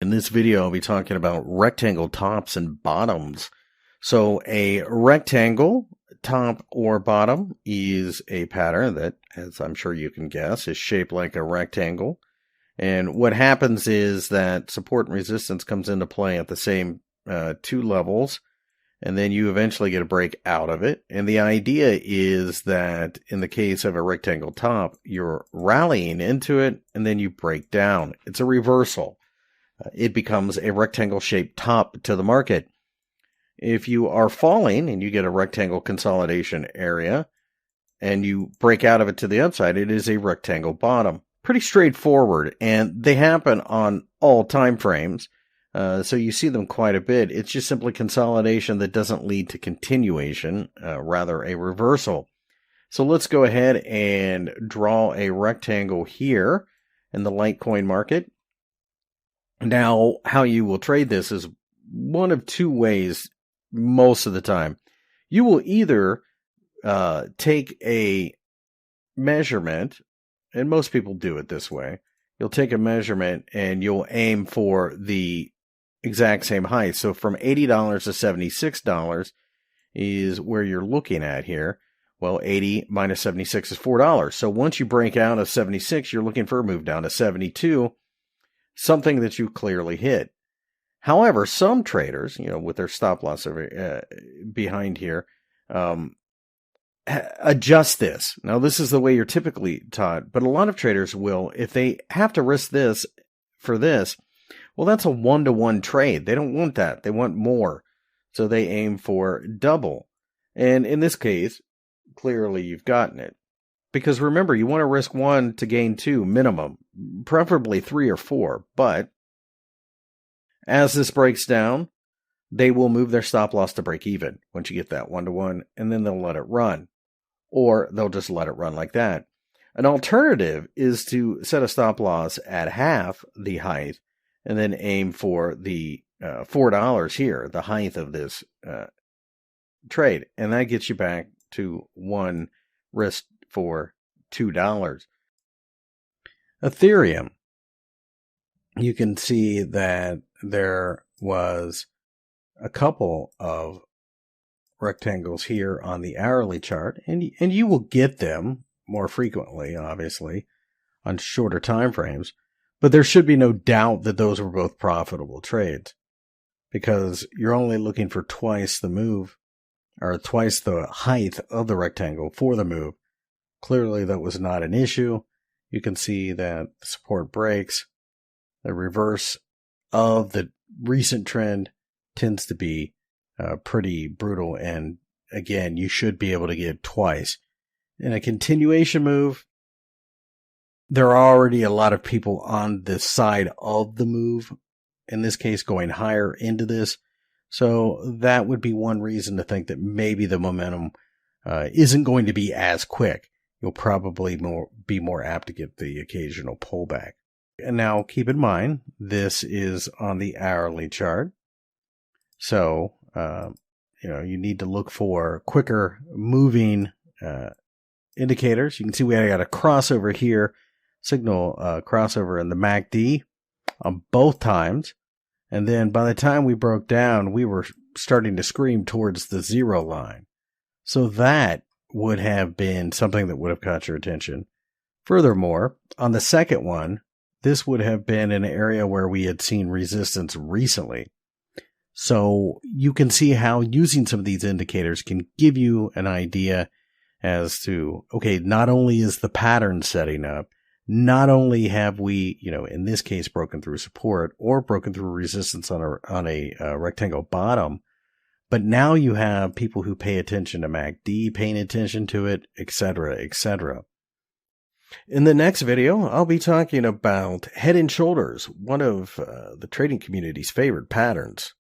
In this video, I'll be talking about rectangle tops and bottoms. So a rectangle top or bottom is a pattern that, as I'm sure you can guess, is shaped like a rectangle. And what happens is that support and resistance comes into play at the same two levels, and then you eventually get a break out of it. And the idea is that in the case of a rectangle top, you're rallying into it, and then you break down. It's a reversal. It becomes a rectangle-shaped top to the market. If you are falling and you get a rectangle consolidation area and you break out of it to the upside, it is a rectangle bottom. Pretty straightforward, and they happen on all time frames, so you see them quite a bit. It's just simply consolidation that doesn't lead to continuation, rather a reversal. So let's go ahead and draw a rectangle here in the Litecoin market. Now, how you will trade this is one of two ways most of the time. You will either take a measurement, and most people do it this way. You'll take a measurement and you'll aim for the exact same height. So from $80 to $76 is where you're looking at here. Well, 80 minus 76 is $4. So once you break out of 76, you're looking for a move down to 72. Something that you clearly hit. However, some traders, with their stop loss behind here, adjust this. Now, this is the way you're typically taught, but a lot of traders will, if they have to risk this for this, well, that's a one-to-one trade. They don't want that. They want more. So they aim for double. And in this case, clearly you've gotten it. Because remember, you want to risk 1 to gain 2 minimum, preferably 3 or 4. But as this breaks down, they will move their stop loss to break even once you get that 1-to-1, and then they'll let it run. Or they'll just let it run like that. An alternative is to set a stop loss at half the height and then aim for the $4 here, the height of this trade. And that gets you back to one risk for $2. Ethereum, you can see that there was a couple of rectangles here on the hourly chart, and you will get them more frequently, obviously, on shorter time frames, but there should be no doubt that those were both profitable trades because you're only looking for twice the move or twice the height of the rectangle for the move. Clearly, that was not an issue. You can see that the support breaks. The reverse of the recent trend tends to be pretty brutal. And again, you should be able to get twice. In a continuation move, there are already a lot of people on the side of the move, in this case, going higher into this. So that would be one reason to think that maybe the momentum isn't going to be as quick. You'll probably be more apt to get the occasional pullback. And now keep in mind, this is on the hourly chart. So, you need to look for quicker moving indicators. You can see we got a crossover here, signal crossover in the MACD on both times. And then by the time we broke down, we were starting to scream towards the 0 line. So that would have been something that would have caught your attention. Furthermore, on the second one, this would have been an area where we had seen resistance recently. So you can see how using some of these indicators can give you an idea as to, okay, not only is the pattern setting up, not only have we, in this case, broken through support or broken through resistance on a rectangle bottom, but now you have people who pay attention to MACD, paying attention to it, etc., etc. In the next video, I'll be talking about head and shoulders, one of the trading community's favorite patterns.